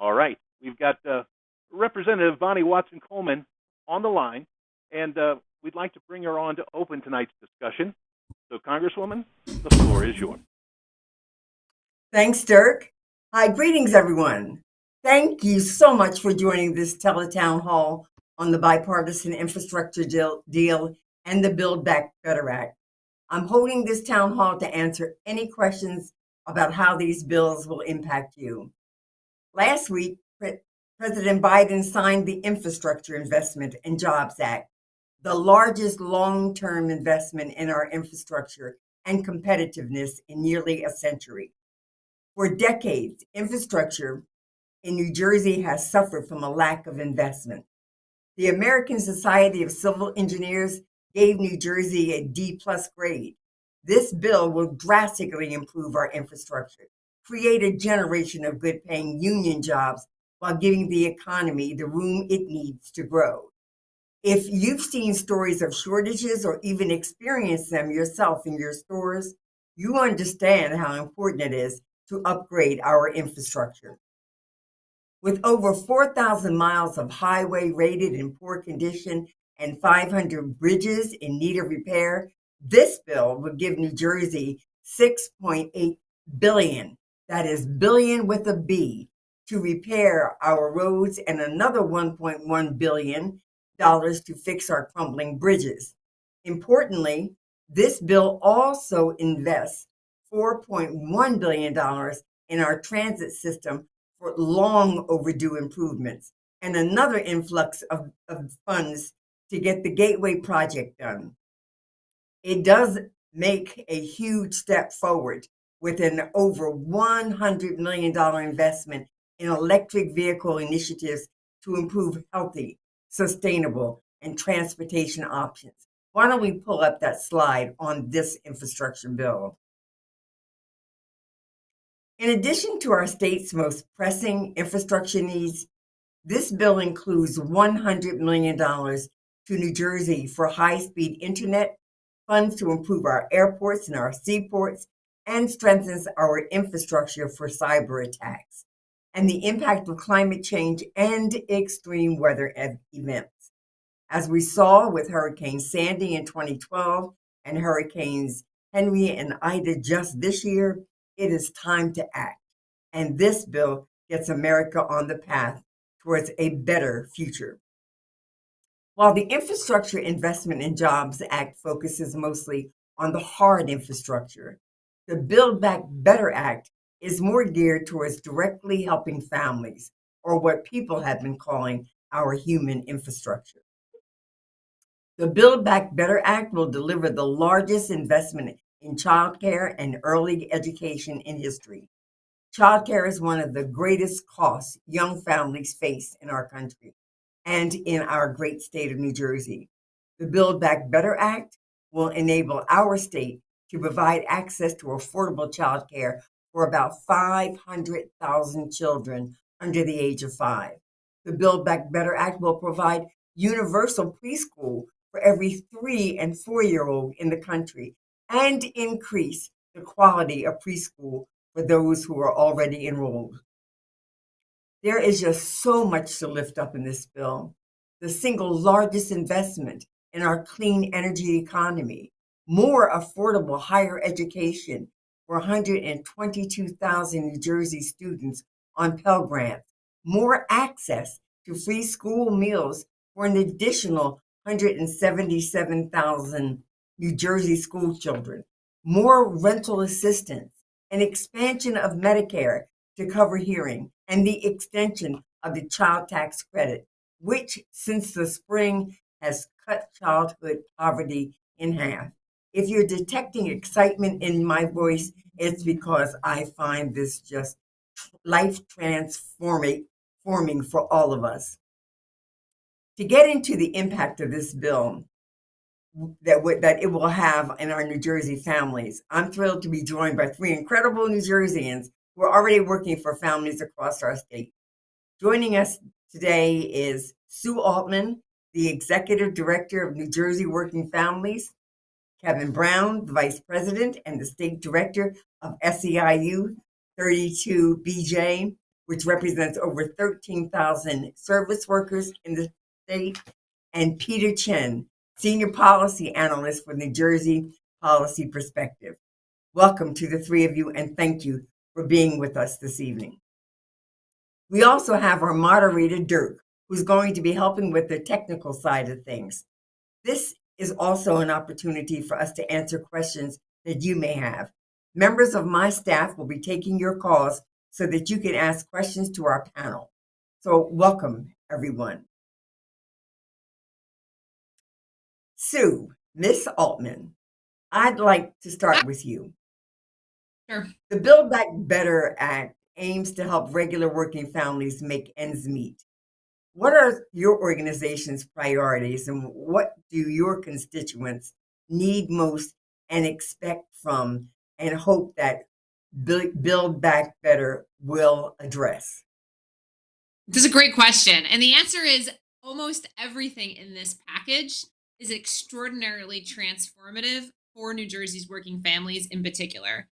All right. We've got Representative Bonnie Watson Coleman on the line, and we'd like to bring her on to open tonight's discussion. So, Congresswoman, the floor is yours. Thanks, Dirk. Hi, greetings, everyone. Thank you so much for joining this teletown hall on the bipartisan infrastructure deal and the Build Back Better Act. I'm holding this town hall to answer any questions about how these bills will impact you. Last week, President Biden signed the Infrastructure Investment and Jobs Act, the largest long-term investment in our infrastructure and competitiveness in nearly a century. For decades, infrastructure in New Jersey has suffered from a lack of investment. The American Society of Civil Engineers gave New Jersey a D+ grade. This bill will drastically improve our infrastructure, create a generation of good-paying union jobs while giving the economy the room it needs to grow. If you've seen stories of shortages or even experienced them yourself in your stores, you understand how important it is to upgrade our infrastructure. With over 4,000 miles of highway rated in poor condition and 500 bridges in need of repair, this bill would give New Jersey $6.8 billion, that is billion with a B, to repair our roads and another $1.1 billion to fix our crumbling bridges. Importantly, this bill also invests $4.1 billion in our transit system for long overdue improvements and another influx of funds to get the Gateway project done. It does make a huge step forward with an over $100 million investment in electric vehicle initiatives to improve healthy, sustainable, and transportation options. Why don't we pull up that slide on this infrastructure bill? In addition to our state's most pressing infrastructure needs, this bill includes $100 million to New Jersey for high-speed internet, funds to improve our airports and our seaports, and strengthens our infrastructure for cyber attacks and the impact of climate change and extreme weather events. As we saw with Hurricane Sandy in 2012 and Hurricanes Henry and Ida just this year, it is time to act. And this bill gets America on the path towards a better future. While the Infrastructure Investment and Jobs Act focuses mostly on the hard infrastructure, the Build Back Better Act is more geared towards directly helping families, or what people have been calling our human infrastructure. The Build Back Better Act will deliver the largest investment in childcare and early education in history. Childcare is one of the greatest costs young families face in our country and in our great state of New Jersey. The Build Back Better Act will enable our state to provide access to affordable childcare for about 500,000 children under the age of 5. The Build Back Better Act will provide universal preschool for every 3 and 4-year-old in the country and increase the quality of preschool for those who are already enrolled. There is just so much to lift up in this bill. The single largest investment in our clean energy economy, more affordable higher education for 122,000 New Jersey students on Pell Grants, more access to free school meals for an additional 177,000 New Jersey school children, more rental assistance, an expansion of Medicare to cover hearing, and the extension of the child tax credit, which since the spring has cut childhood poverty in half. If you're detecting excitement in my voice, it's because I find this just life transforming for all of us. To get into the impact of this bill that it will have in our New Jersey families, I'm thrilled to be joined by 3 incredible New Jerseyans who are already working for families across our state. Joining us today is Sue Altman, the Executive Director of New Jersey Working Families, Kevin Brown, the Vice President and the State Director of SEIU 32BJ, which represents over 13,000 service workers in the state, and Peter Chen, Senior Policy Analyst for New Jersey Policy Perspective. Welcome to the three of you, and thank you for being with us this evening. We also have our moderator, Dirk, who's going to be helping with the technical side of things. This is also an opportunity for us to answer questions that you may have. Members of my staff will be taking your calls so that you can ask questions to our panel. So welcome, everyone. Sue, Miss Altman, I'd like to start with you. Sure. The Build Back Better Act aims to help regular working families make ends meet. What are your organization's priorities, and what do your constituents need most and expect from and hope that Build Back Better will address? This is a great question. And the answer is almost everything in this package is extraordinarily transformative for New Jersey's working families in particular.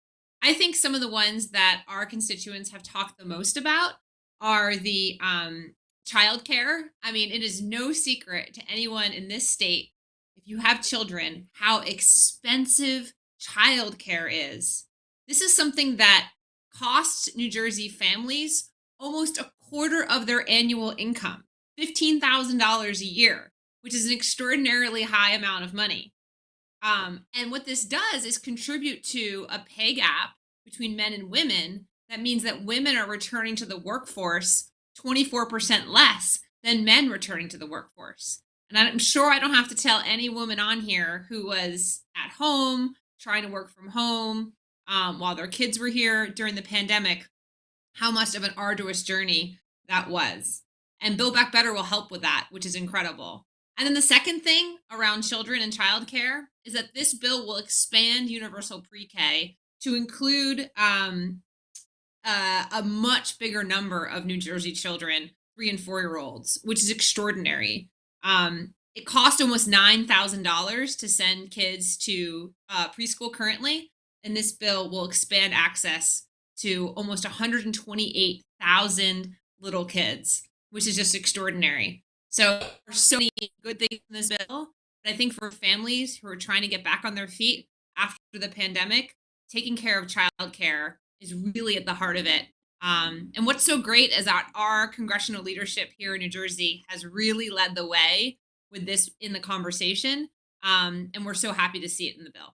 I think some of the ones that our constituents have talked the most about are the childcare. I mean, it is no secret to anyone in this state, if you have children, how expensive childcare is. This is something that costs New Jersey families almost a quarter of their annual income, $15,000 a year, which is an extraordinarily high amount of money. And what this does is contribute to a pay gap between men and women. That means that women are returning to the workforce 24% less than men returning to the workforce. And I'm sure I don't have to tell any woman on here who was at home, trying to work from home while their kids were here during the pandemic, how much of an arduous journey that was. And Build Back Better will help with that, which is incredible. And then the second thing around children and childcare is that this bill will expand universal pre-K to include a much bigger number of New Jersey children, 3 and 4-year-olds, which is extraordinary. It costs almost $9,000 to send kids to preschool currently, and this bill will expand access to almost 128,000 little kids, which is just extraordinary. So there's so many good things in this bill. But I think for families who are trying to get back on their feet after the pandemic, taking care of childcare is really at the heart of it. And what's so great is that our congressional leadership here in New Jersey has really led the way with this in the conversation. And we're so happy to see it in the bill.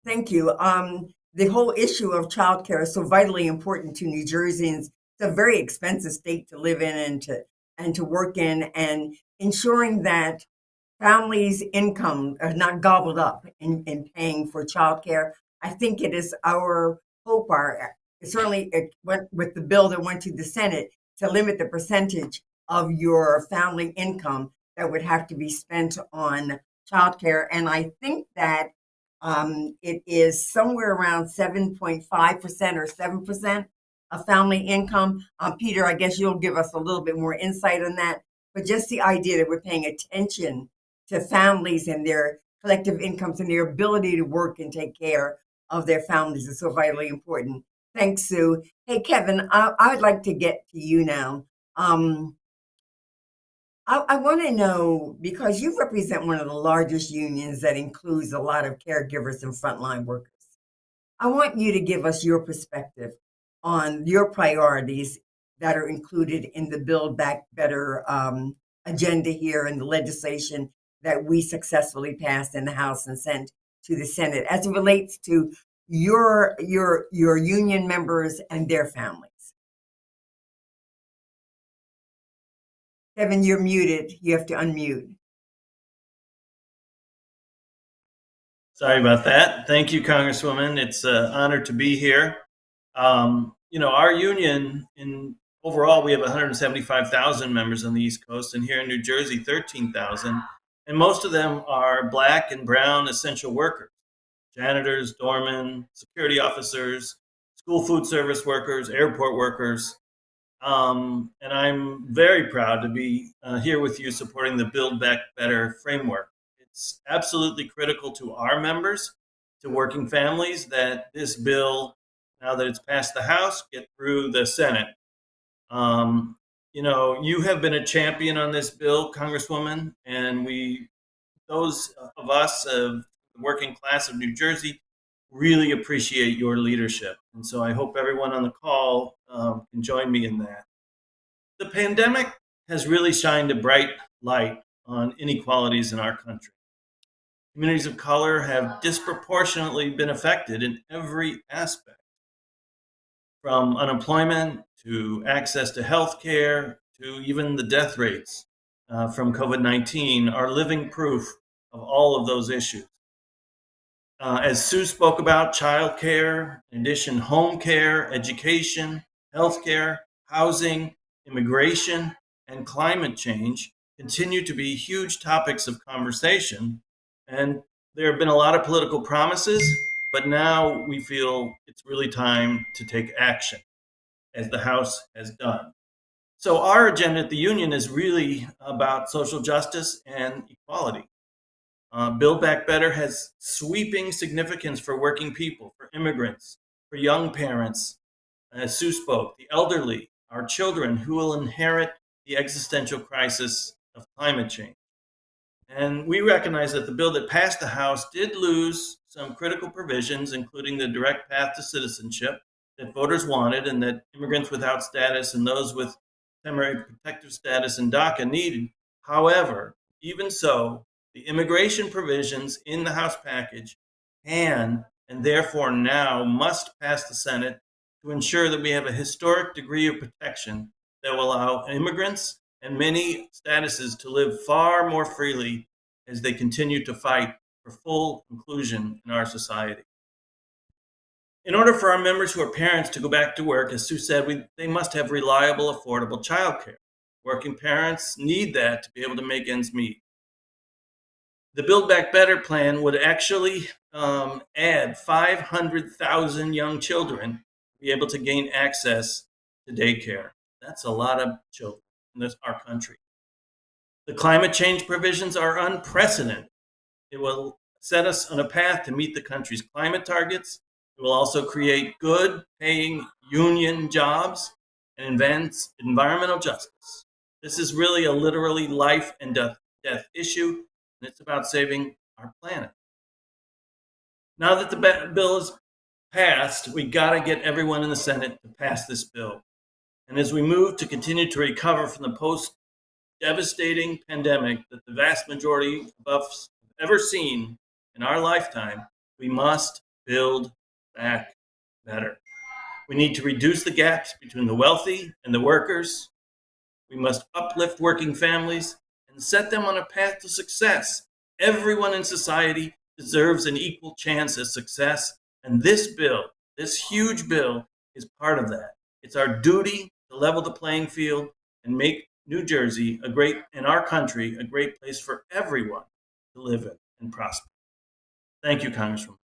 Thank you. The whole issue of childcare is so vitally important to New Jerseyans. It's a very expensive state to live in and to work in, and ensuring that families' income are not gobbled up in paying for childcare. I think it is our hope, certainly it went with the bill that went to the Senate, to limit the percentage of your family income that would have to be spent on childcare. And I think that it is somewhere around 7.5% or 7% of family income. Peter, I guess you'll give us a little bit more insight on that. But just the idea that we're paying attention to families and their collective incomes and their ability to work and take care of their families is so vitally important. Thanks, Sue. Hey, Kevin, I'd like to get to you now. I want to know, because you represent one of the largest unions that includes a lot of caregivers and frontline workers. I want you to give us your perspective on your priorities that are included in the Build Back Better agenda here and the legislation that we successfully passed in the House and sent to the Senate as it relates to your union members and their families. Kevin, you're muted. You have to unmute. Sorry about that. Thank you, Congresswoman. It's an honor to be here. Our union, overall, we have 175,000 members on the East Coast, and here in New Jersey, 13,000. And most of them are Black and brown essential workers, janitors, doormen, security officers, school food service workers, airport workers. And I'm very proud to be here with you supporting the Build Back Better framework. It's absolutely critical to our members, to working families, that this bill now that it's passed the House, get through the Senate. You have been a champion on this bill, Congresswoman, and those of us of the working class of New Jersey, really appreciate your leadership. And so I hope everyone on the call can join me in that. The pandemic has really shined a bright light on inequalities in our country. Communities of color have disproportionately been affected in every aspect, from unemployment to access to health care to even the death rates from COVID-19 are living proof of all of those issues. As Sue spoke about, child care, in addition, home care, education, health care, housing, immigration, and climate change continue to be huge topics of conversation. And there have been a lot of political promises, but now we feel it's really time to take action, as the House has done. So our agenda at the Union is really about social justice and equality. Build Back Better has sweeping significance for working people, for immigrants, for young parents, as Sue spoke, the elderly, our children who will inherit the existential crisis of climate change. And we recognize that the bill that passed the House did lose some critical provisions, including the direct path to citizenship that voters wanted and that immigrants without status and those with temporary protective status and DACA needed. However, even so, the immigration provisions in the House package can and therefore now must pass the Senate to ensure that we have a historic degree of protection that will allow immigrants and many statuses to live far more freely as they continue to fight for full inclusion in our society. In order for our members who are parents to go back to work, as Sue said, they must have reliable, affordable childcare. Working parents need that to be able to make ends meet. The Build Back Better plan would actually add 500,000 young children to be able to gain access to daycare. That's a lot of children in our country. The climate change provisions are unprecedented. It will set us on a path to meet the country's climate targets. It will also create good paying union jobs and advance environmental justice. This is really a literally life and death issue, and it's about saving our planet. Now that the bill is passed, we got to get everyone in the Senate to pass this bill. And as we move to continue to recover from the post-devastating pandemic that the vast majority of us have ever seen in our lifetime, we must build back better. We need to reduce the gaps between the wealthy and the workers. We must uplift working families and set them on a path to success. Everyone in society deserves an equal chance at success, and this bill, this huge bill, is part of that. It's our duty to level the playing field and make New Jersey and our country a great place for everyone to live in and prosper. Thank you, Congresswoman.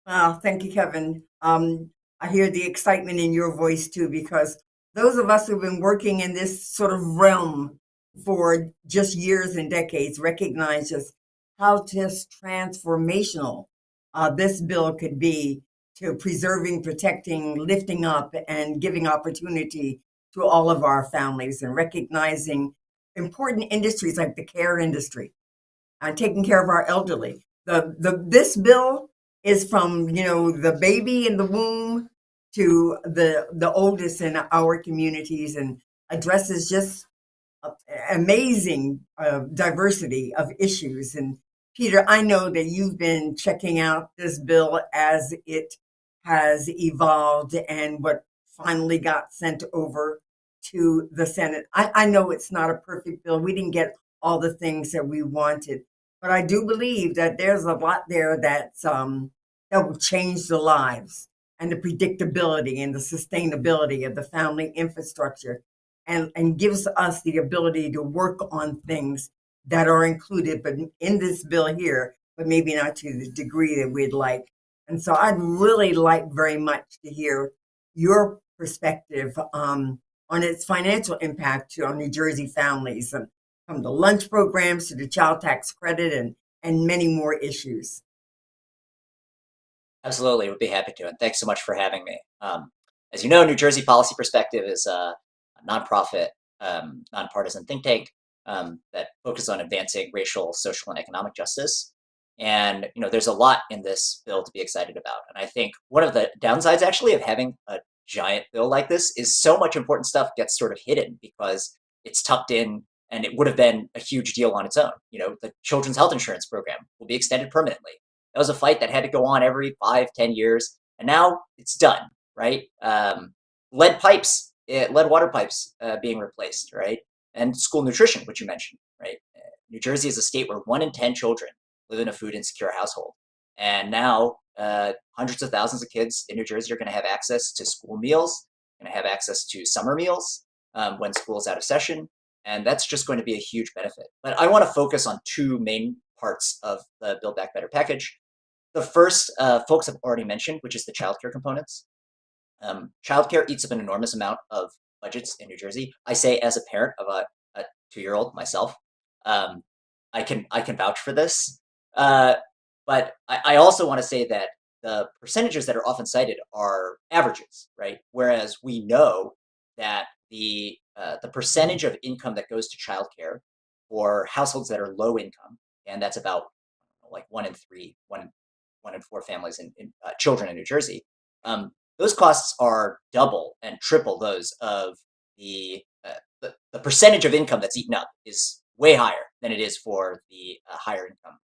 Wow, thank you, Kevin. I hear the excitement in your voice too, because those of us who've been working in this sort of realm for just years and decades recognize just how just transformational this bill could be to preserving, protecting, lifting up, and giving opportunity to all of our families, and recognizing important industries like the care industry and taking care of our elderly. This bill is from the baby in the womb to the oldest in our communities, and addresses just amazing diversity of issues. And Peter, I know that you've been checking out this bill as it has evolved and what finally got sent over to the Senate. I know it's not a perfect bill. We didn't get all the things that we wanted, but I do believe that there's a lot there that will change the lives and the predictability and the sustainability of the family infrastructure, and gives us the ability to work on things that are included but in this bill here, but maybe not to the degree that we'd like. And so I'd really like very much to hear your perspective on its financial impact on New Jersey families, and from the lunch programs to the child tax credit and many more issues. Absolutely, would be happy to, and thanks so much for having me. As you know, New Jersey Policy Perspective is a nonprofit, nonpartisan think tank that focuses on advancing racial, social, and economic justice. And there's a lot in this bill to be excited about. And I think one of the downsides, actually, of having a giant bill like this is so much important stuff gets sort of hidden because it's tucked in, and it would have been a huge deal on its own. The children's health insurance program will be extended permanently. That was a fight that had to go on every 5-10 years, and now it's done, right? Lead water pipes being replaced, right? And school nutrition, which you mentioned, right? New Jersey is a state where 1 in 10 children live in a food insecure household, and now hundreds of thousands of kids in New Jersey are going to have access to school meals, going to have access to summer meals when school is out of session, and that's just going to be a huge benefit. But I want to focus on 2 main parts of the Build Back Better package. The first, folks have already mentioned, which is the childcare components. Childcare eats up an enormous amount of budgets in New Jersey. I say, as a parent of a 2-year-old myself, I can vouch for this. But I also want to say that the percentages that are often cited are averages, right? Whereas we know that the percentage of income that goes to childcare for households that are low income, and that's about like 1 in 3, 1 in 4 families in children in New Jersey, those costs are double and triple those of the percentage of income that's eaten up is way higher than it is for the higher income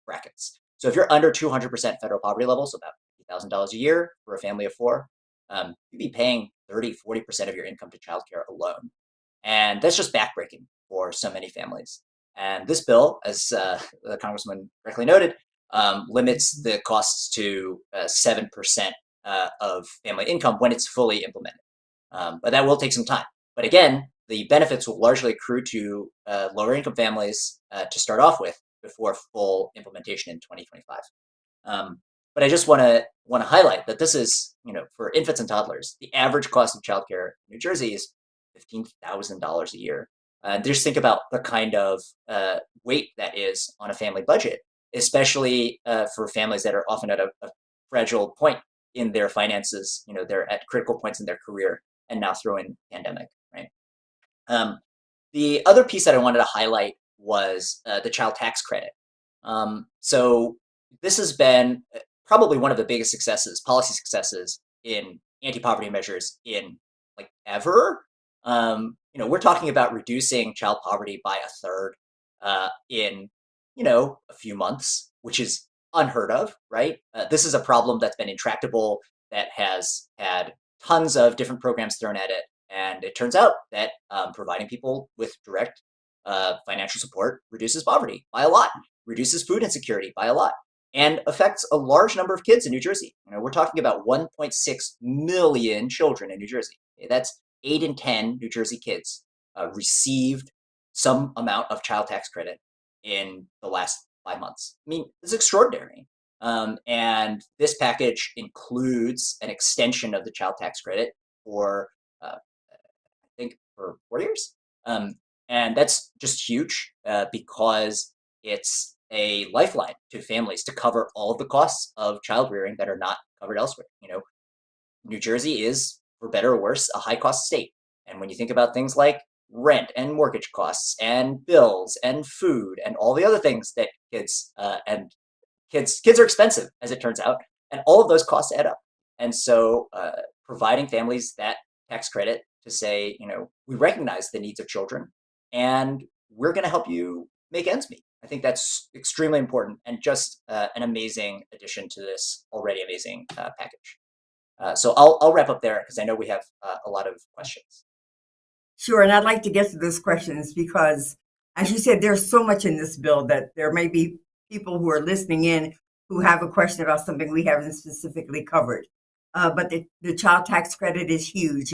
brackets. So if you're under 200% federal poverty level, so about $50,000 a year for a family of 4, you'd be paying 30-40% of your income to childcare alone. And that's just backbreaking for so many families. And this bill, as the Congresswoman correctly noted, limits the costs to 7% of family income when it's fully implemented. But that will take some time. But again, the benefits will largely accrue to lower income families to start off with before full implementation in 2025. But I just want to highlight that this is, for infants and toddlers, the average cost of childcare in New Jersey is $15,000 a year. Just think about the kind of weight that is on a family budget, especially for families that are often at a fragile point in their finances. They're at critical points in their career, and now throw in pandemic, right? The other piece that I wanted to highlight was the child tax credit. So this has been probably one of the biggest policy successes in anti-poverty measures in like ever. We're talking about reducing child poverty by a third in a few months, which is unheard of, right? This is a problem that's been intractable, that has had tons of different programs thrown at it, and it turns out that providing people with direct financial support reduces poverty by a lot, reduces food insecurity by a lot, and affects a large number of kids in New Jersey. We're talking about 1.6 million children in New Jersey. Okay, that's 8 in 10 New Jersey kids received some amount of child tax credit in the last 5 months. I mean, it's extraordinary. And this package includes an extension of the child tax credit for, I think, for 4 years. And that's just huge because it's a lifeline to families to cover all of the costs of child rearing that are not covered elsewhere. New Jersey is, for better or worse, a high-cost state. And when you think about things like rent and mortgage costs and bills and food and all the other things that kids are expensive, as it turns out, and all of those costs add up. And so providing families that tax credit to say, we recognize the needs of children and we're going to help you make ends meet. I think that's extremely important and just an amazing addition to this already amazing package. So I'll wrap up there because I know we have a lot of questions. Sure, and I'd like to get to those questions because, as you said, there's so much in this bill that there may be people who are listening in who have a question about something we haven't specifically covered. But the child tax credit is huge.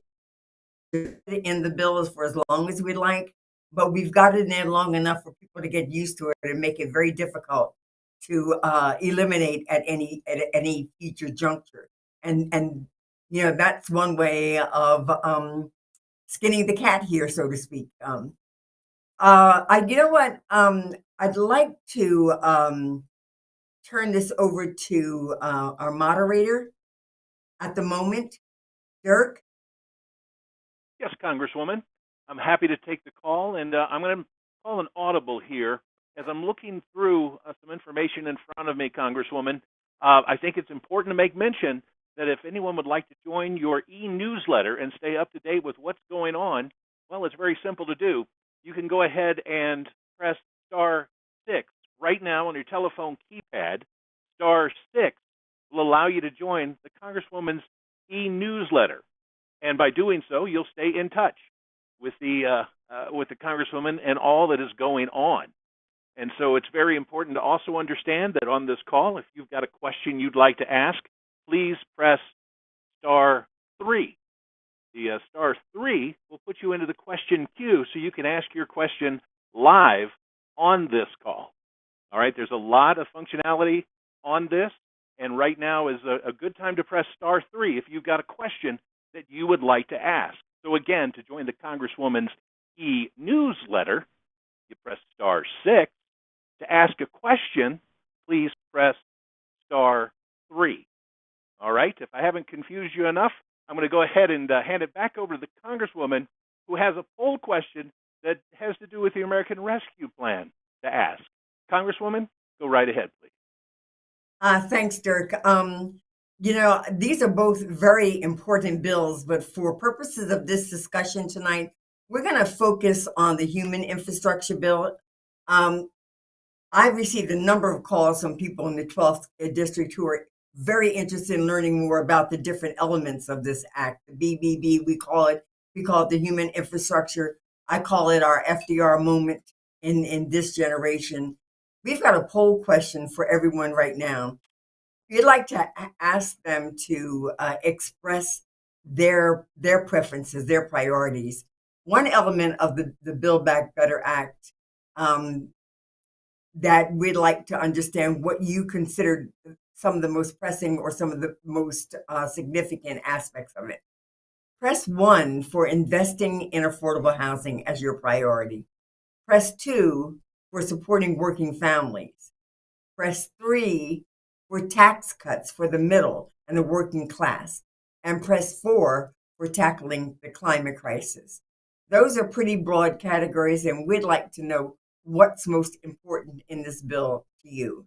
In the bill is for as long as we'd like, but we've got it in there long enough for people to get used to it and make it very difficult to eliminate at any future juncture. And that's one way of skinning the cat here, so to speak. I'd like to turn this over to our moderator at the moment, Dirk. Yes, Congresswoman. I'm happy to take the call, and I'm going to call an audible here. As I'm looking through some information in front of me, Congresswoman, I think it's important to make mention that if anyone would like to join your e-newsletter and stay up to date with what's going on, well, it's very simple to do. You can go ahead and press *6 right now on your telephone keypad. *6 will allow you to join the Congresswoman's e-newsletter. And by doing so, you'll stay in touch with the Congresswoman and all that is going on. And so it's very important to also understand that on this call, if you've got a question you'd like to ask, please press *3. The *3 will put you into the question queue so you can ask your question live on this call. All right, there's a lot of functionality on this, and right now is a good time to press *3 if you've got a question that you would like to ask. So again, to join the Congresswoman's e-newsletter, you press *6. To ask a question, please press *3. All right, if I haven't confused you enough, I'm going to go ahead and hand it back over to the Congresswoman, who has a poll question that has to do with the American Rescue Plan to ask. Congresswoman, go right ahead, please. Thanks, Dirk. These are both very important bills, but for purposes of this discussion tonight, we're going to focus on the human infrastructure bill. I received a number of calls from people in the 12th district who are very interested in learning more about the different elements of this act. The BBB, we call it the human infrastructure. I call it our FDR moment in this generation. We've got a poll question for everyone right now. We'd like to ask them to express their preferences, their priorities. One element of the Build Back Better Act that we'd like to understand what you consider some of the most pressing or some of the most significant aspects of it. Press 1 for investing in affordable housing as your priority. Press 2 for supporting working families. Press 3 for tax cuts for the middle and the working class. And press 4 for tackling the climate crisis. Those are pretty broad categories, and we'd like to know what's most important in this bill to you.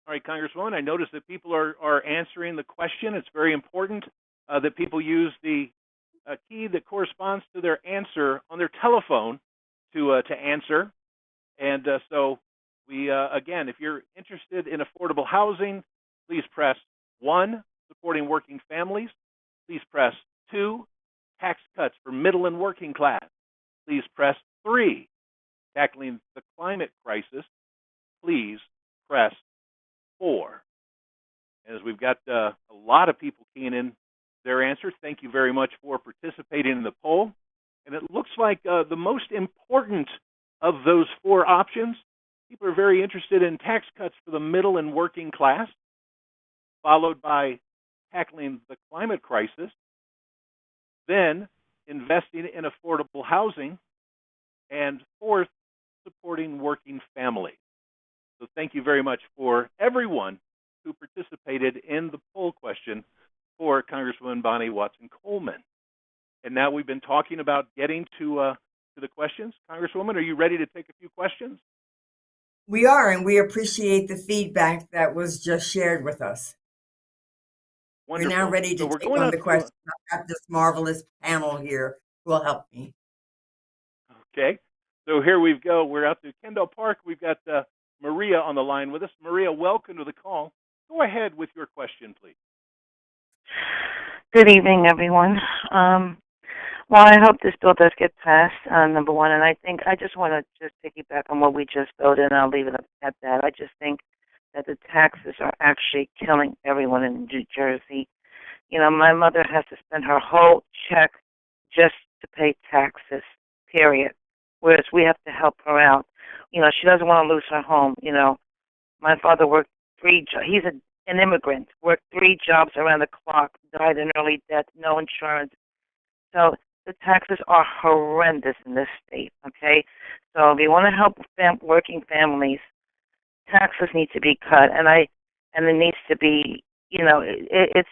All right, Congresswoman, I notice that people are answering the question. It's very important that people use the key that corresponds to their answer on their telephone to answer. And so we, again, if you're interested in affordable housing, please press 1, supporting working families. Please press 2, tax cuts for middle and working class. Please press 3, tackling the climate crisis. Please press 4. As we've got a lot of people keying in their answers, thank you very much for participating in the poll. And it looks like the most important of those 4 options, people are very interested in tax cuts for the middle and working class, followed by tackling the climate crisis, then investing in affordable housing, and 4th, supporting working families. So thank you very much for everyone who participated in the poll question for Congresswoman Bonnie Watson Coleman. And now we've been talking about getting to the questions. Congresswoman, are you ready to take a few questions? We are, and we appreciate the feedback that was just shared with us. Wonderful. We're now ready to take on the questions. I've got this marvelous panel here who will help me. Okay. So here we go. We're out to Kendall Park. We've got Maria on the line with us. Maria, welcome to the call. Go ahead with your question, please. Good evening, everyone. Well, I hope this bill does get passed, number one, and I think I just want to just piggyback on what we just voted, and I'll leave it at that. I just think that the taxes are actually killing everyone in New Jersey. You know, my mother has to spend her whole check just to pay taxes, period, whereas we have to help her out. You know, she doesn't want to lose her home. You know, my father worked 3 jobs. He's an immigrant, worked 3 jobs around the clock, died in early death, no insurance. So the taxes are horrendous in this state. Okay, so if you want to help working families, taxes need to be cut, and it needs to be, it's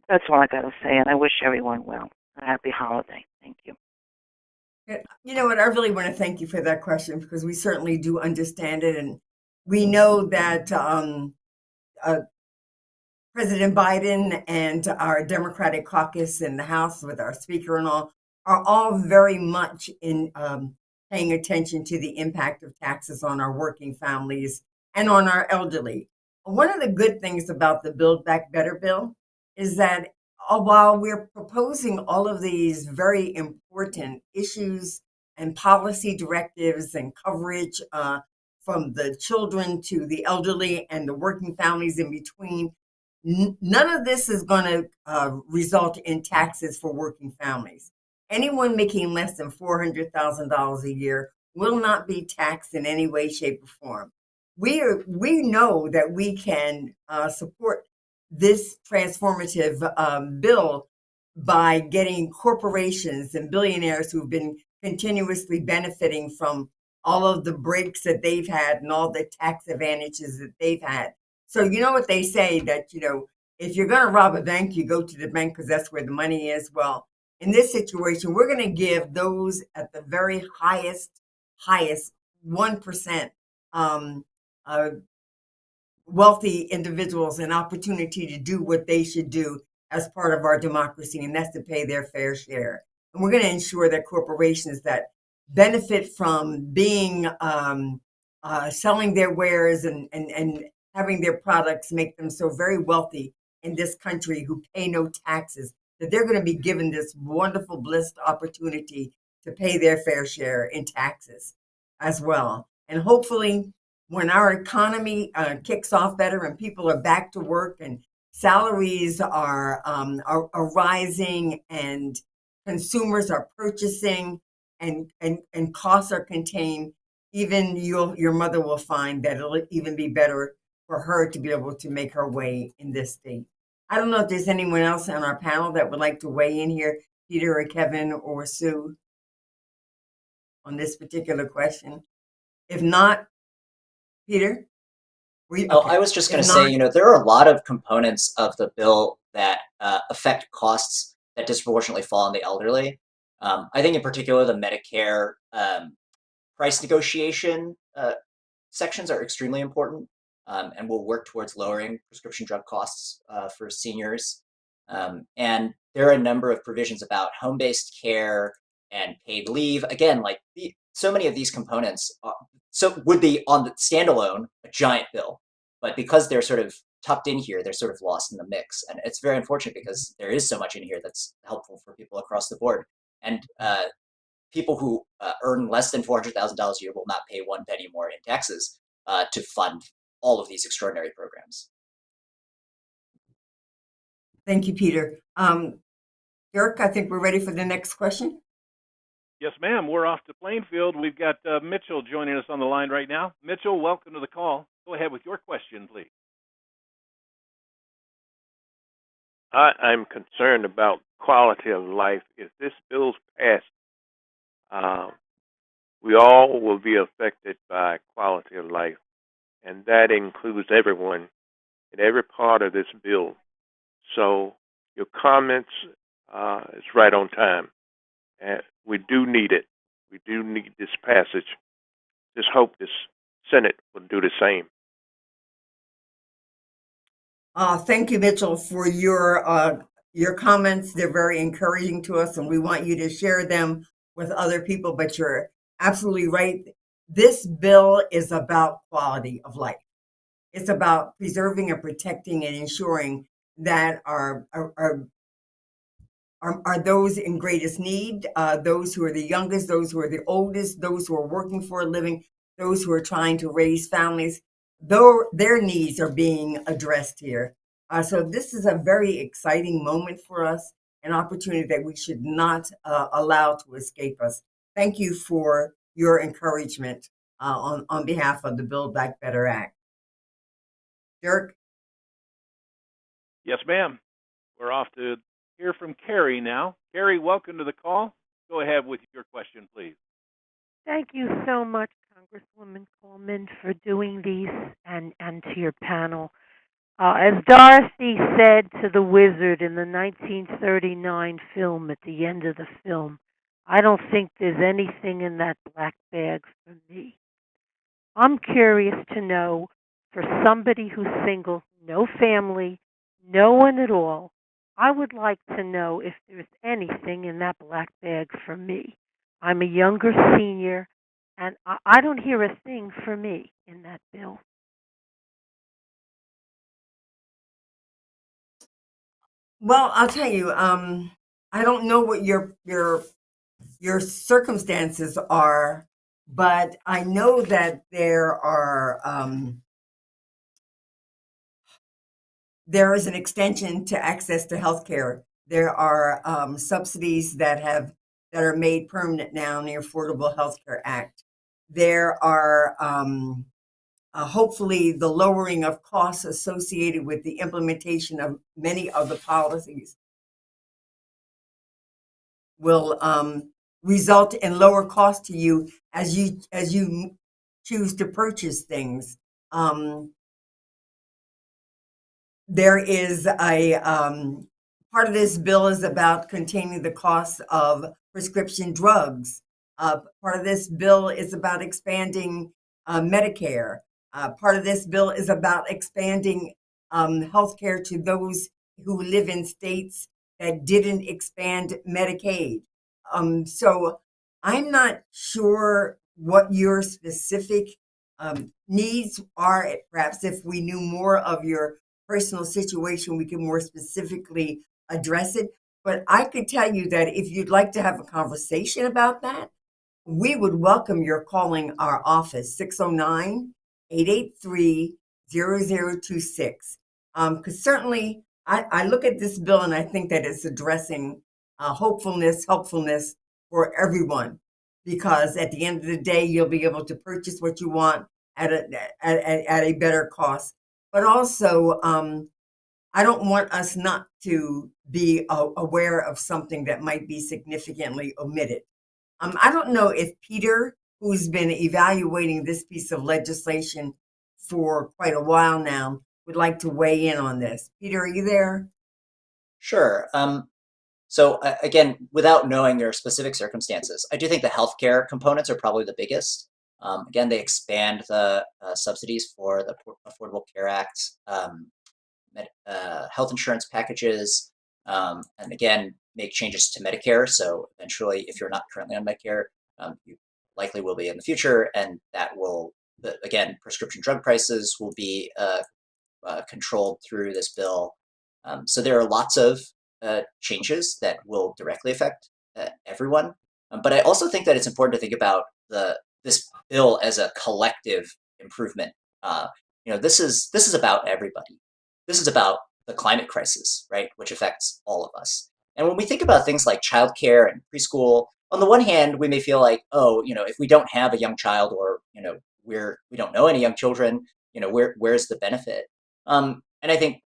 that's all I got to say. And I wish everyone well. A happy holiday. Thank you. You know what? I really want to thank you for that question because we certainly do understand it, and we know that uh, President Biden and our Democratic caucus in the House, with our Speaker and all, are all very much in paying attention to the impact of taxes on our working families and on our elderly. One of the good things about the Build Back Better bill is that while we're proposing all of these very important issues and policy directives and coverage from the children to the elderly and the working families in between, none of this is going to result in taxes for working families. Anyone making less than $400,000 a year will not be taxed in any way, shape, or form. We know that we can support this transformative bill by getting corporations and billionaires who've been continuously benefiting from all of the breaks that they've had and all the tax advantages that they've had. So you know what they say, that, if you're going to rob a bank, you go to the bank because that's where the money is. Well, in this situation, we're going to give those at the very highest 1% wealthy individuals an opportunity to do what they should do as part of our democracy, and that's to pay their fair share. And we're going to ensure that corporations that benefit from being selling their wares and having their products make them so very wealthy in this country, who pay no taxes, that they're going to be given this wonderful, blessed opportunity to pay their fair share in taxes as well. And hopefully, when our economy kicks off better and people are back to work and salaries are rising and consumers are purchasing and costs are contained, even your mother will find that it'll even be better for her to be able to make her way in this state. I don't know if there's anyone else on our panel that would like to weigh in here, Peter or Kevin or Sue, on this particular question. If not, Peter? I was just going to say, there are a lot of components of the bill that affect costs that disproportionately fall on the elderly. I think in particular, the Medicare price negotiation sections are extremely important, and will work towards lowering prescription drug costs for seniors. And there are a number of provisions about home-based care and paid leave. Again, so many of these components would be on the standalone a giant bill, but because they're sort of tucked in here, they're sort of lost in the mix. And it's very unfortunate because there is so much in here that's helpful for people across the board. And people who earn less than $400,000 a year will not pay 1 penny more in taxes to fund all of these extraordinary programs. Thank you, Peter. Dirk, I think we're ready for the next question. Yes, ma'am. We're off to Plainfield. We've got Mitchell joining us on the line right now. Mitchell, welcome to the call. Go ahead with your question, please. I'm concerned about quality of life. If this bill's passed, we all will be affected by quality of life, and that includes everyone in every part of this bill. So your comments is right on time, and we do need it. We do need this passage. Just hope this Senate will do the same. Thank you, Mitchell, for your comments. They're very encouraging to us, and we want you to share them with other people. But you're absolutely right. This bill is about quality of life. It's about preserving and protecting and ensuring that are those in greatest need, those who are the youngest, those who are the oldest, those who are working for a living, those who are trying to raise families, though their needs are being addressed here. So this is a very exciting moment for us, an opportunity that we should not allow to escape us. Thank you for your encouragement on behalf of the Build Back Better Act. Dirk? Yes, ma'am. We're off to hear from Carrie now. Carrie, welcome to the call. Go ahead with your question, please. Thank you so much, Congresswoman Coleman, for doing these and to your panel. As Dorothy said to the wizard in the 1939 film at the end of the film, I don't think there's anything in that black bag for me. I'm curious to know, for somebody who's single, no family, no one at all, I would like to know if there's anything in that black bag for me. I'm a younger senior, and I don't hear a thing for me in that bill. Well, I'll tell you, I don't know what your circumstances are, but I know that there is an extension to access to health care. There are subsidies that are made permanent now in the Affordable Health Care Act. There are hopefully the lowering of costs associated with the implementation of many of the policies will result in lower cost to you as you choose to purchase things. There is a part of this bill is about containing the costs of prescription drugs. Part of this bill is about expanding Medicare. Part of this bill is about expanding health care to those who live in states that didn't expand Medicaid. So I'm not sure what your specific needs are. Perhaps if we knew more of your personal situation, we can more specifically address it. But I could tell you that if you'd like to have a conversation about that, we would welcome your calling our office, 609-883-0026. Because certainly I look at this bill and I think that it's addressing helpfulness for everyone. Because at the end of the day, you'll be able to purchase what you want at a better cost. But also, I don't want us not to be aware of something that might be significantly omitted. I don't know if Peter, who's been evaluating this piece of legislation for quite a while now, would like to weigh in on this. Peter, are you there? Sure. So again, without knowing your specific circumstances, I do think the healthcare components are probably the biggest. Again, they expand the subsidies for the Affordable Care Act, health insurance packages, and again, make changes to Medicare. So eventually, if you're not currently on Medicare, you likely will be in the future, and that will, again, prescription drug prices will be controlled through this bill. So there are lots of changes that will directly affect everyone. But I also think that it's important to think about this bill as a collective improvement. This is about everybody. This is about the climate crisis, right, which affects all of us. And when we think about things like childcare and preschool, on the one hand, we may feel like, if we don't have a young child, or we don't know any young children, where's the benefit? And I think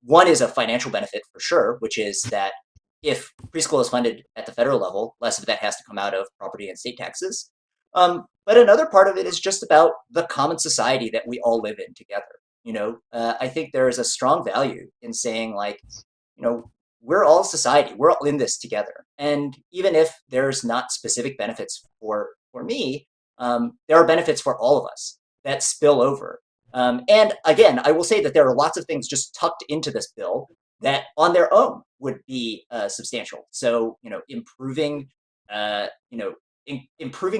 one is a financial benefit for sure, which is that if preschool is funded at the federal level, less of that has to come out of property and state taxes. But another part of it is just about the common society that we all live in together. I think there is a strong value in saying, like, we're all society, we're all in this together. And even if there's not specific benefits for me, there are benefits for all of us that spill over. And again, I will say that there are lots of things just tucked into this bill that on their own would be substantial. So, improving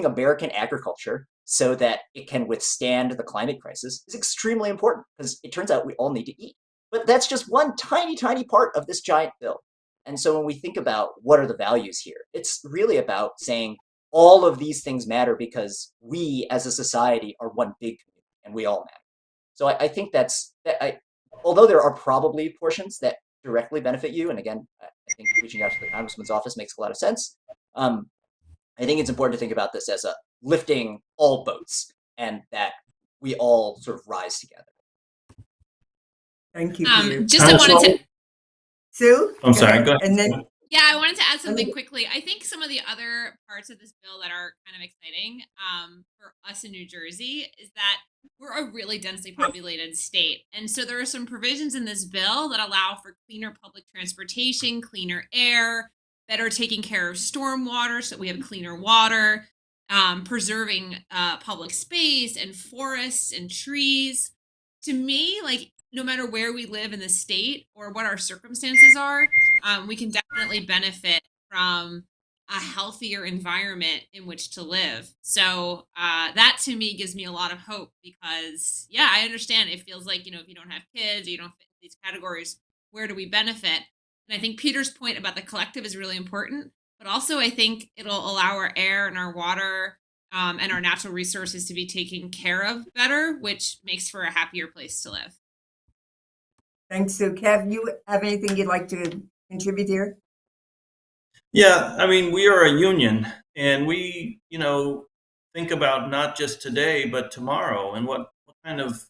American agriculture so that it can withstand the climate crisis is extremely important, because it turns out we all need to eat. But that's just one tiny, tiny part of this giant bill. And so when we think about what are the values here, it's really about saying all of these things matter because we as a society are one big community and we all matter. So I think although there are probably portions that directly benefit you, and again, I think reaching out to the Congressman's office makes a lot of sense. I think it's important to think about this as a lifting all boats, and that we all sort of rise together. Thank you, Peter. I wanted to Sue? I'm Go sorry. ahead. Go ahead. And then Yeah, I wanted to add something me- quickly. I think some of the other parts of this bill that are kind of exciting for us in New Jersey is that we're a really densely populated state. And so there are some provisions in this bill that allow for cleaner public transportation, cleaner air, better taking care of stormwater so that we have cleaner water, preserving public space and forests and trees. To me, like, no matter where we live in the state or what our circumstances are, we can definitely benefit from a healthier environment in which to live. So that to me gives me a lot of hope because, yeah, I understand it feels like, if you don't have kids or you don't fit these categories, where do we benefit? And I think Peter's point about the collective is really important, but also I think it'll allow our air and our water and our natural resources to be taken care of better, which makes for a happier place to live. thanks, Sue. Kev, you have anything you'd like to contribute here? Yeah, I mean, we are a union, and we, think about not just today, but tomorrow, and what kind of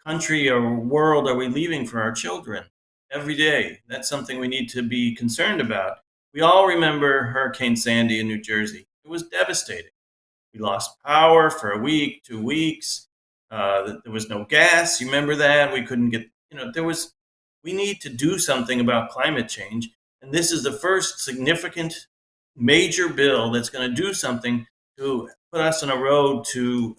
country or world are we leaving for our children every day? That's something we need to be concerned about. We all remember Hurricane Sandy in New Jersey. It was devastating. We lost power for a week, 2 weeks. There was no gas. You remember that? We couldn't get, we need to do something about climate change. And this is the first significant major bill that's going to do something to put us on a road to,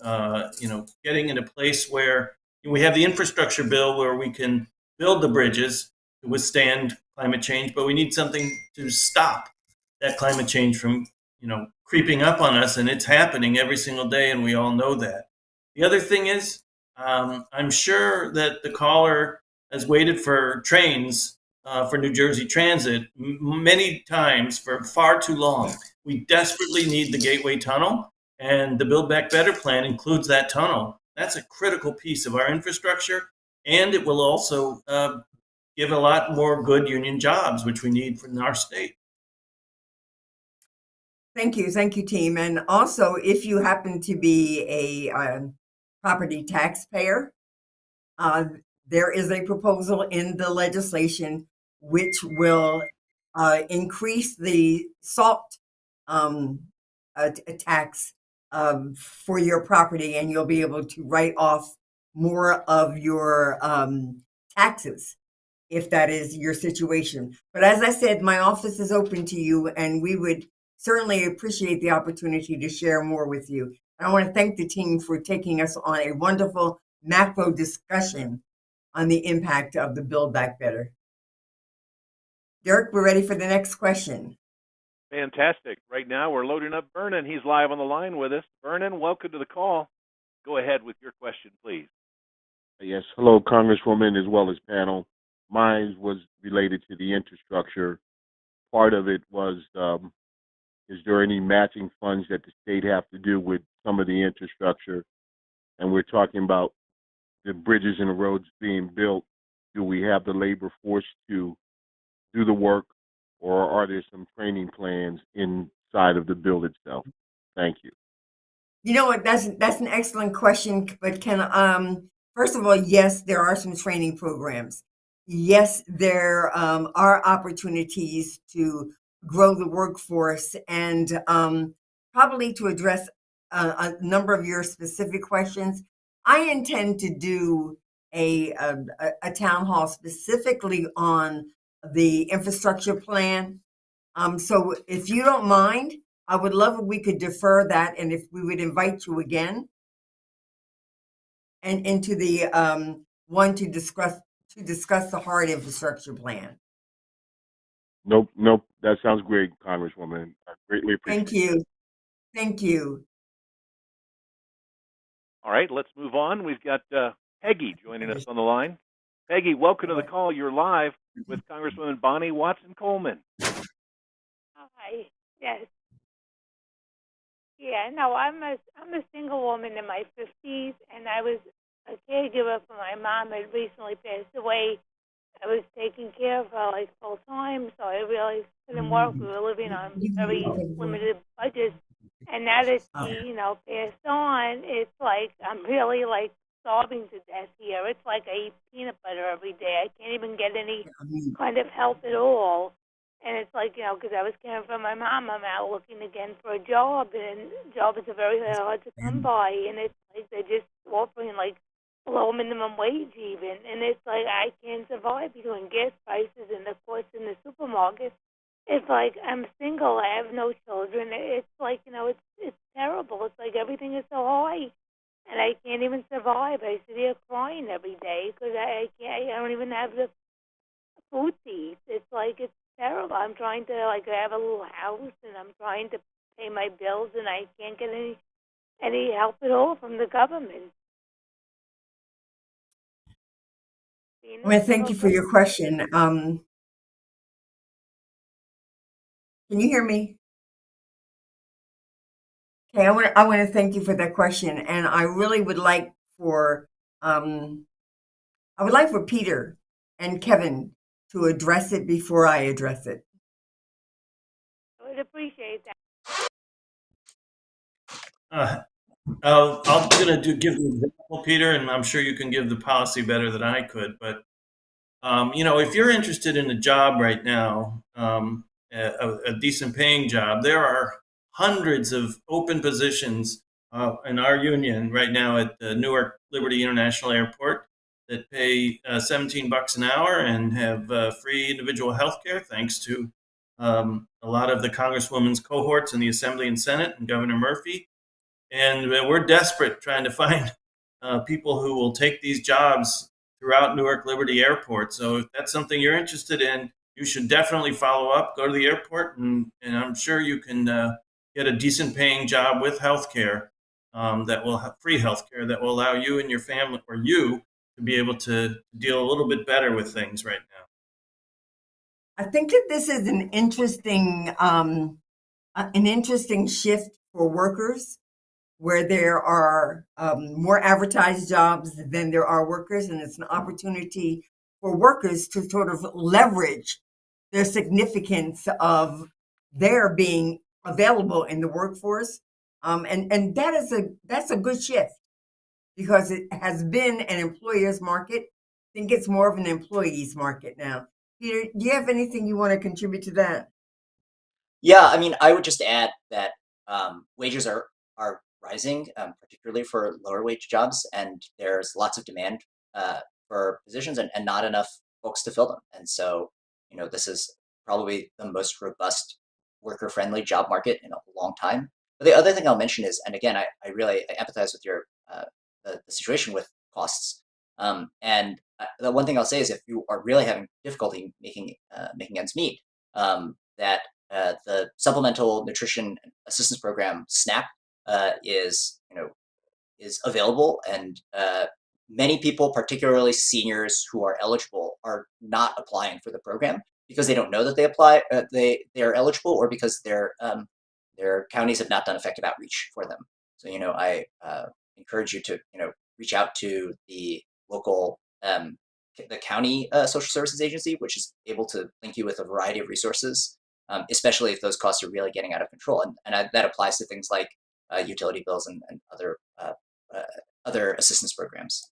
getting in a place where we have the infrastructure bill where we can build the bridges to withstand climate change, but we need something to stop that climate change from, creeping up on us, and it's happening every single day, and we all know that. The other thing is, I'm sure that the caller has waited for trains for New Jersey Transit many times for far too long. We desperately need the Gateway Tunnel, and the Build Back Better plan includes that tunnel. That's a critical piece of our infrastructure, and it will also give a lot more good union jobs, which we need in our state. Thank you, team. And also, if you happen to be a property taxpayer, there is a proposal in the legislation which will increase the SALT tax for your property, and you'll be able to write off more of your taxes if that is your situation. But as I said, my office is open to you, and we would certainly appreciate the opportunity to share more with you. And I want to thank the team for taking us on a wonderful macro discussion on the impact of the Build Back Better. Dirk, we're ready for the next question. Fantastic. Right now, we're loading up Vernon. He's live on the line with us. Vernon, welcome to the call. Go ahead with your question, please. Yes, hello, Congresswoman, as well as panel. Mine was related to the infrastructure. Part of it was, is there any matching funds that the state have to do with some of the infrastructure? And we're talking about the bridges and the roads being built. Do we have the labor force to do the work, or are there some training plans inside of the bill itself? Thank you. You know what? That's an excellent question. But first of all, yes, there are some training programs. Yes, there are opportunities to grow the workforce, and probably to address a number of your specific questions. I intend to do a town hall specifically on the infrastructure plan. So if you don't mind, I would love if we could defer that, and if we would invite you again and into the one to discuss the hard infrastructure plan. Nope. That sounds great, Congresswoman. I greatly appreciate it. Thank you. All right, let's move on. We've got Peggy joining us on the line. Peggy, welcome to the call. You're live with Congresswoman Bonnie Watson Coleman. Hi. Yes. Yeah. No, I'm a single woman in my 50s, and I was a caregiver for my mom who had recently passed away. I was taking care of her like full time, so I really couldn't work. We were living on very limited budgets, and now that she, passed on, it's like I'm really like starving to death here. It's like I eat peanut butter every day. I can't even get any kind of help at all. And it's like, because I was caring for my mom, I'm out looking again for a job, and jobs are very hard to come by. And it's like they're just offering like below minimum wage even. And it's like I can't survive between gas prices and the cost in the supermarket. It's like I'm single. I have no children. It's like, it's terrible. It's like everything is so high, and I can't even survive. I sit here crying every day because I can't. I don't even have the food to eat. It's like it's terrible. I'm trying to like have a little house, and I'm trying to pay my bills, and I can't get any help at all from the government. I want to thank you for your question. Can you hear me? Okay, I want to thank you for that question, and I really would like for Peter and Kevin to address it before I address it. I would appreciate that. I'm going to give the example, Peter, and I'm sure you can give the policy better than I could. But if you're interested in a job right now, a decent paying job, there are hundreds of open positions in our union right now at the Newark Liberty International Airport that pay $17 an hour and have free individual health care, thanks to a lot of the Congresswoman's cohorts in the Assembly and Senate and Governor Murphy. And we're desperate trying to find people who will take these jobs throughout Newark Liberty Airport. So if that's something you're interested in, you should definitely follow up, go to the airport, and I'm sure you can get a decent paying job with health care that will have free health care that will allow you and your family, or you, to be able to deal a little bit better with things right now. I think that this is an interesting shift for workers, where there are more advertised jobs than there are workers, and it's an opportunity for workers to sort of leverage the significance of their being available in the workforce, and that's a good shift, because it has been an employer's market. I think it's more of an employee's market now. Peter, do you have anything you want to contribute to that? Yeah, I mean, I would just add that wages are rising, particularly for lower wage jobs, and there's lots of demand for positions and not enough folks to fill them. And so, this is probably the most robust worker-friendly job market in a long time. But the other thing I'll mention is, and again, I really empathize with your the situation with costs. And the one thing I'll say is, if you are really having difficulty making ends meet, that the Supplemental Nutrition Assistance Program (SNAP) is available, and many people, particularly seniors who are eligible, are not applying for the program because they don't know that they are eligible, or because their counties have not done effective outreach for them. So I encourage you to reach out to the local the county social services agency, which is able to link you with a variety of resources, especially if those costs are really getting out of control. And that applies to things like utility bills and other assistance programs,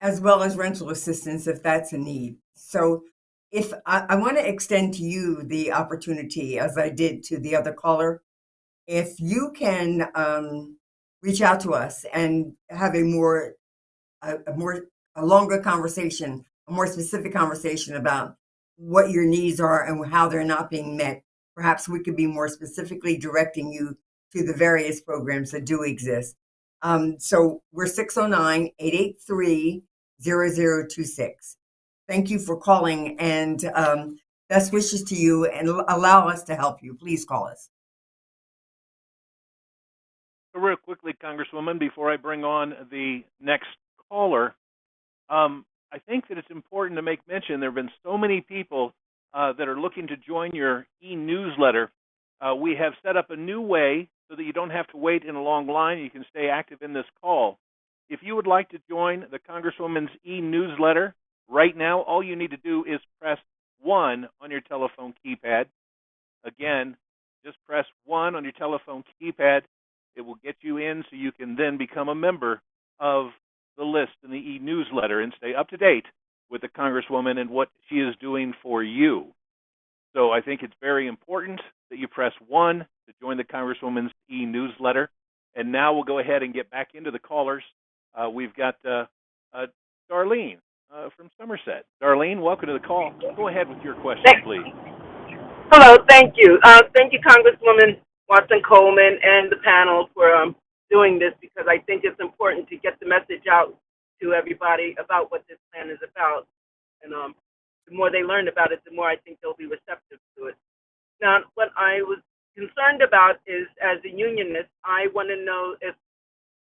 as well as rental assistance if that's a need. So if I want to extend to you the opportunity, as I did to the other caller, if you can reach out to us and have a longer conversation, a more specific conversation about what your needs are and how they're not being met, perhaps we could be more specifically directing you to the various programs that do exist. So we're 609-883-0026. Thank you for calling, and best wishes to you, and allow us to help you. Please call us. So real quickly, Congresswoman, before I bring on the next caller, I think that it's important to make mention there have been so many people that are looking to join your e-newsletter. We have set up a new way so that you don't have to wait in a long line. You can stay active in this call. If you would like to join the Congresswoman's e-newsletter right now, all you need to do is press 1 on your telephone keypad. Again, just press 1 on your telephone keypad. It will get you in so you can then become a member of the list in the e-newsletter and stay up to date with the Congresswoman and what she is doing for you. So I think it's very important that you press 1 to join the Congresswoman's e-newsletter. And now we'll go ahead and get back into the callers. We've got Darlene from Somerset. Darlene, welcome to the call. Go ahead with your question, please. Hello, thank you. Thank you, Congresswoman Watson Coleman and the panel for doing this, because I think it's important to get the message out to everybody about what this plan is about. And the more they learn about it, the more I think they'll be receptive to it. Now, what I was concerned about is, as a unionist, I want to know if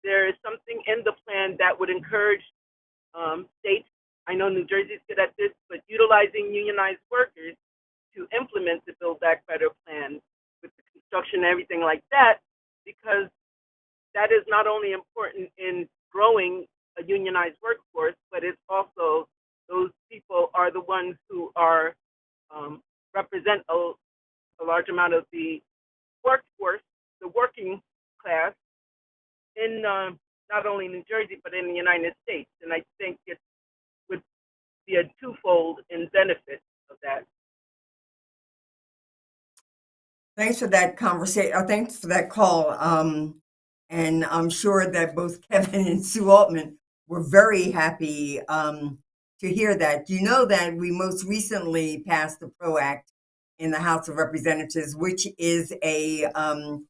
there is something in the plan that would encourage states, I know New Jersey's good at this, but utilizing unionized workers to implement the Build Back Better plan with the construction and everything like that, because that is not only important in growing a unionized workforce, but it's also, those people are the ones who are represent a large amount of the workforce, the working class in not only New Jersey, but in the United States. And I think it would be a twofold in benefit of that. Thanks for that conversation. Thanks for that call. And I'm sure that both Kevin and Sue Altman were very happy to hear that. You know that we most recently passed the PRO Act in the House of Representatives, which is an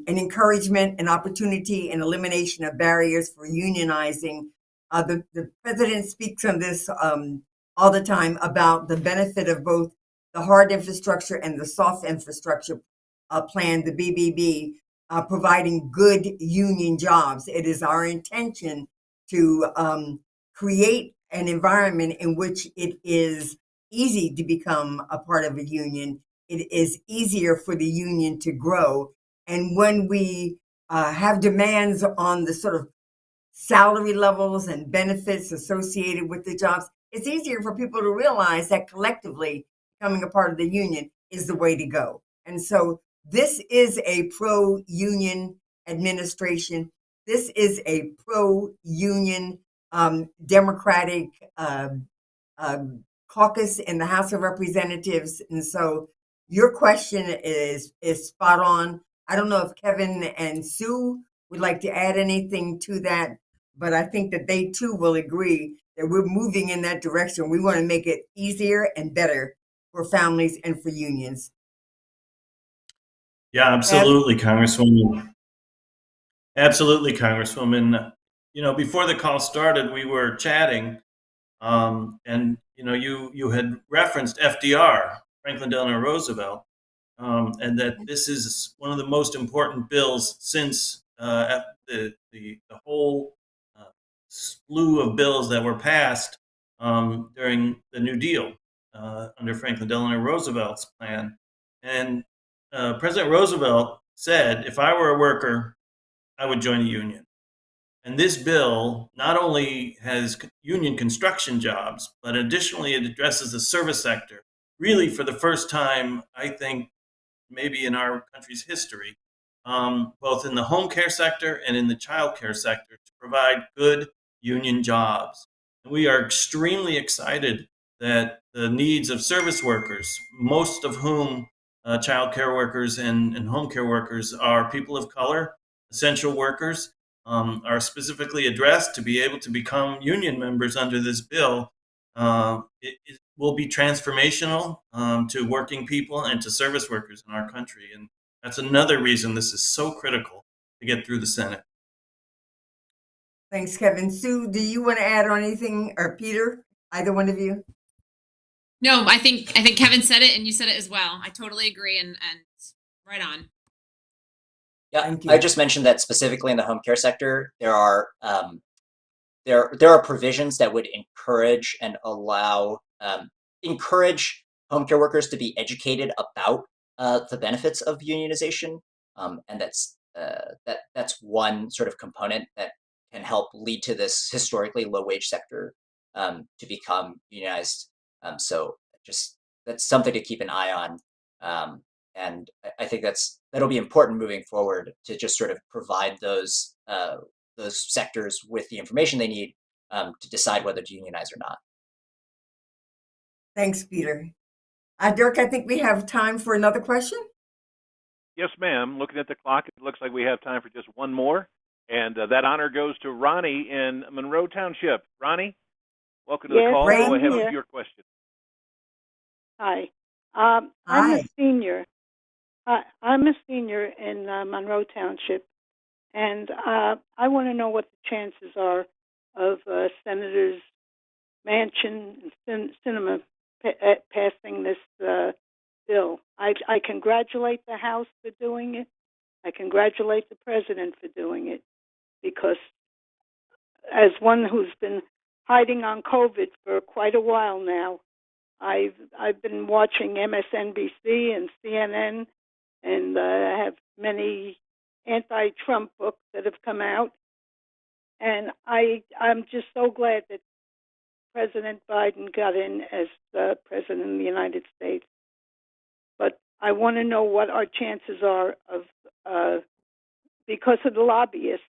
encouragement, an opportunity, an elimination of barriers for unionizing. The president speaks on this all the time about the benefit of both the hard infrastructure and the soft infrastructure plan, the BBB, providing good union jobs. It is our intention to create an environment in which it is easy to become a part of a union. It is easier for the union to grow. And when we have demands on the sort of salary levels and benefits associated with the jobs, it's easier for people to realize that collectively becoming a part of the union is the way to go. And so this is a pro-union administration. This is a pro-union Democratic caucus in the House of Representatives. And so your question is spot on. I don't know if Kevin and Sue would like to add anything to that, but I think that they too will agree that we're moving in that direction. We want to make it easier and better for families and for unions. Yeah, absolutely, Congresswoman. Absolutely, Congresswoman. You know, before the call started, we were chatting, and you know, you had referenced FDR, Franklin Delano Roosevelt, and that this is one of the most important bills since the whole slew of bills that were passed during the New Deal under Franklin Delano Roosevelt's plan. And President Roosevelt said, if I were a worker, I would join a union. And this bill not only has union construction jobs, but additionally it addresses the service sector, really for the first time, I think, maybe in our country's history, both in the home care sector and in the child care sector, to provide good union jobs. And we are extremely excited that the needs of service workers, most of whom child care workers and home care workers are people of color, essential workers, are specifically addressed to be able to become union members under this bill. It will be transformational to working people and to service workers in our country. And that's another reason this is so critical to get through the Senate. Thanks, Kevin. Sue, do you want to add on anything, or Peter, either one of you? No, I think Kevin said it and you said it as well. I totally agree and right on. Yeah, I just mentioned that specifically in the home care sector, there are provisions that would encourage and allow encourage home care workers to be educated about the benefits of unionization, and that's one sort of component that can help lead to this historically low wage sector to become unionized. So just that's something to keep an eye on. And I think that'll be important moving forward to just sort of provide those those sectors with the information they need to decide whether to unionize or not. Thanks, Peter. Dirk, I think we have time for another question. Yes, ma'am. Looking at the clock, it looks like we have time for just one more. And that honor goes to Ronnie in Monroe Township. Ronnie, welcome to the call. Ray. Go ahead here. with your question. Hi. I'm Hi. a senior. I'm a senior in Monroe Township, and I want to know what the chances are of Senators Manchin and Sinema passing this bill. I congratulate the House for doing it. I congratulate the President for doing it, because as one who's been hiding on COVID for quite a while now, I've been watching MSNBC and CNN, and have many anti-Trump books that have come out, and I'm just so glad that President Biden got in as President of the United States. But I want to know what our chances are of, because of the lobbyists,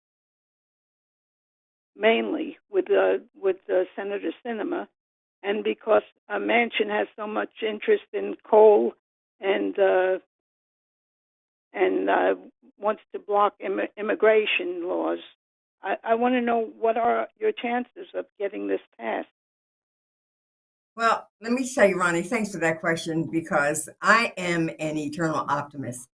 mainly with Senator Sinema, and because Manchin has so much interest in coal and wants to block immigration laws. I want to know what are your chances of getting this passed. Well, let me tell you, Ronnie, thanks for that question, because I am an eternal optimist.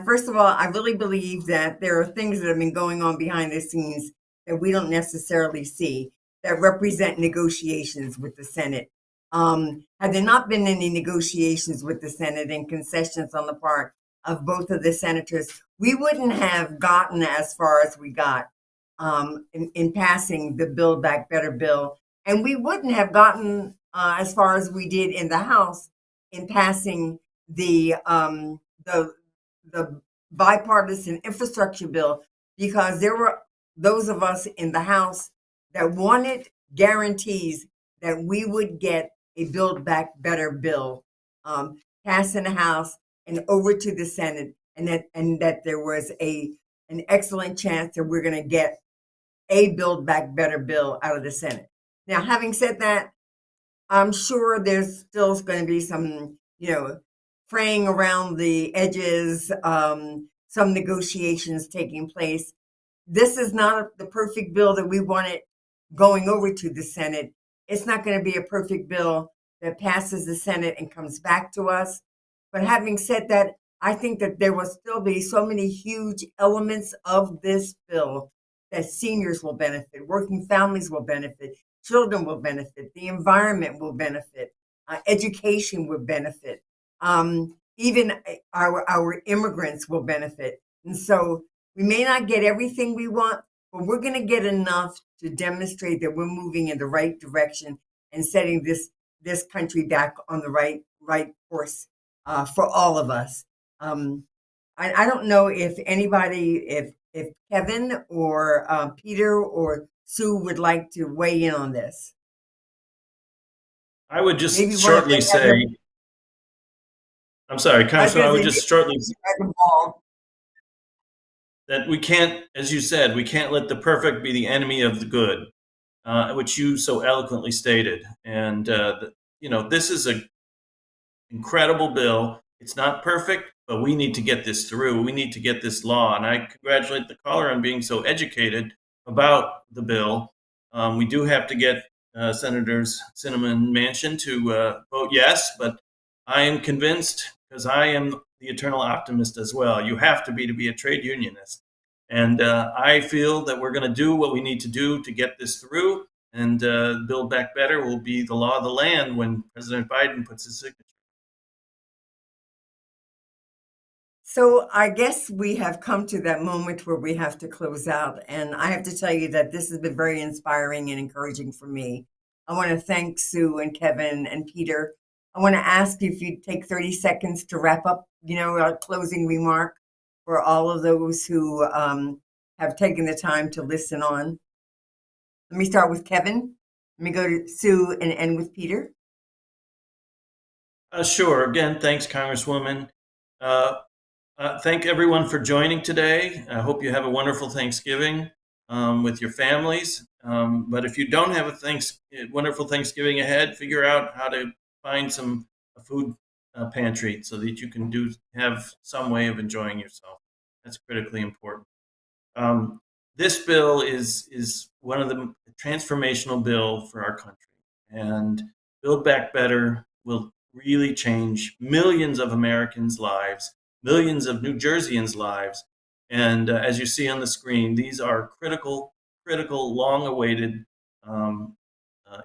First of all, I really believe that there are things that have been going on behind the scenes that we don't necessarily see that represent negotiations with the Senate. Had there not been any negotiations with the Senate and concessions on the part of both of the senators, we wouldn't have gotten as far as we got in passing the Build Back Better bill. And we wouldn't have gotten as far as we did in the House in passing the bipartisan infrastructure bill, because there were those of us in the House that wanted guarantees that we would get a Build Back Better bill passed in the House and over to the Senate, and that there was an excellent chance that we're going to get a Build Back Better bill out of the Senate. Now, having said that, I'm sure there's still going to be some, fraying around the edges, some negotiations taking place. This is not the perfect bill that we wanted going over to the Senate. It's not going to be a perfect bill that passes the Senate and comes back to us. But having said that, I think that there will still be so many huge elements of this bill that seniors will benefit, working families will benefit, children will benefit, the environment will benefit, education will benefit, even our immigrants will benefit. And so we may not get everything we want, but we're going to get enough to demonstrate that we're moving in the right direction and setting this country back on the right course for all of us. I don't know if anybody, if Kevin or Peter or Sue would like to weigh in on this. I would just Maybe shortly say, I'm sorry, Congressman, I would just shortly say that we can't, as you said, we can't let the perfect be the enemy of the good, which you so eloquently stated. And, this is an incredible bill. It's not perfect, but we need to get this through. We need to get this law. And I congratulate the caller on being so educated about the bill. We do have to get Senators Sinema and Manchin to vote yes, but I am convinced, because I am the eternal optimist as well. You have to be a trade unionist. And I feel that we're going to do what we need to do to get this through, and Build Back Better will be the law of the land when President Biden puts his signature. So I guess we have come to that moment where we have to close out. And I have to tell you that this has been very inspiring and encouraging for me. I want to thank Sue and Kevin and Peter. I want to ask you if you'd take 30 seconds to wrap up, our closing remark for all of those who have taken the time to listen on. Let me start with Kevin. Let me go to Sue and end with Peter. Sure. Again, thanks, Congresswoman. Thank everyone for joining today. I hope you have a wonderful Thanksgiving. with your families. But if you don't have a wonderful Thanksgiving ahead, figure out how to find some food pantry so that you can have some way of enjoying yourself. That's critically important. This bill is one of the transformational bill for our country, and Build Back Better will really change millions of Americans' lives, millions of New Jerseyans' lives. And as you see on the screen, these are critical, long-awaited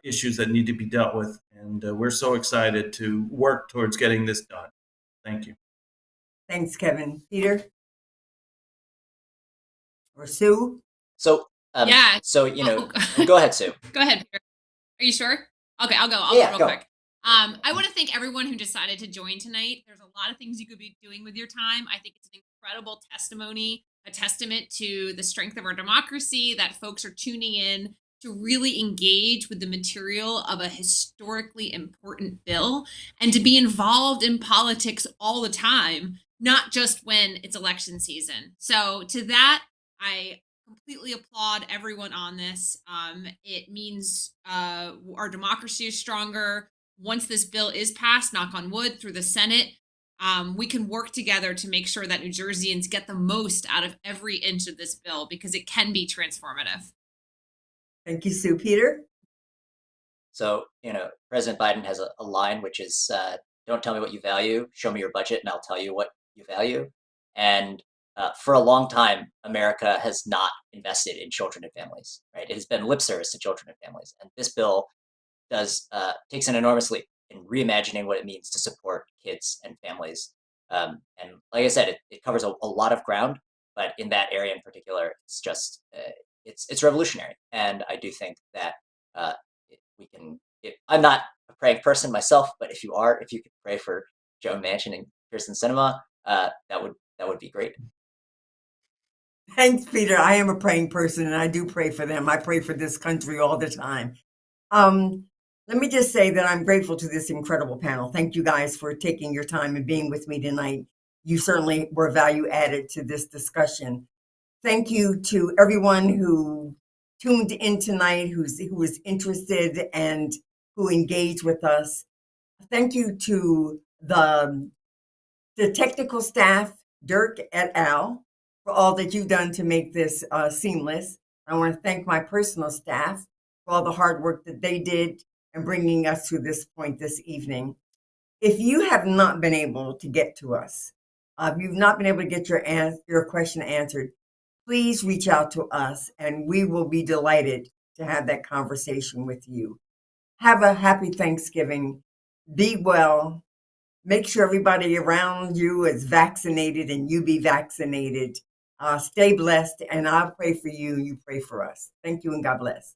issues that need to be dealt with. And we're so excited to work towards getting this done. Thank you. Thanks, Kevin. Peter? Or Sue? So, Yeah. So, go ahead, Sue. Go ahead, Peter. Are you sure? Okay, I'll go. I'll Yeah, go real go. quick. I want to thank everyone who decided to join tonight. There's a lot of things you could be doing with your time. I think it's an incredible testimony, a testament to the strength of our democracy, that folks are tuning in to really engage with the material of a historically important bill and to be involved in politics all the time, not just when it's election season. So to that, I completely applaud everyone on this. It means our democracy is stronger. Once this bill is passed, knock on wood, through the Senate, we can work together to make sure that New Jerseyans get the most out of every inch of this bill because it can be transformative. Thank you, Sue. Peter? So, President Biden has a line which is, don't tell me what you value, show me your budget and I'll tell you what you value. And for a long time, America has not invested in children and families, right? It has been lip service to children and families. And this bill takes an enormous leap in reimagining what it means to support kids and families. And like I said, it covers a lot of ground, but in that area in particular, it's just, it's revolutionary. And I do think that we can, I'm not a praying person myself, but if you could pray for Joe Manchin and Kirsten Sinema, that would be great. Thanks, Peter. I am a praying person, and I do pray for them. I pray for this country all the time. Let me just say that I'm grateful to this incredible panel. Thank you guys for taking your time and being with me tonight. You certainly were value added to this discussion. Thank you to everyone who tuned in tonight, who was interested and who engaged with us. Thank you to the technical staff, Dirk et al., for all that you've done to make this seamless. I want to thank my personal staff for all the hard work that they did in bringing us to this point this evening. If you have not been able to get to us, if you've not been able to get your question answered, please reach out to us and we will be delighted to have that conversation with you. Have a happy Thanksgiving. Be well. Make sure everybody around you is vaccinated and you be vaccinated. Stay blessed, and I'll pray for you. You pray for us. Thank you, and God bless.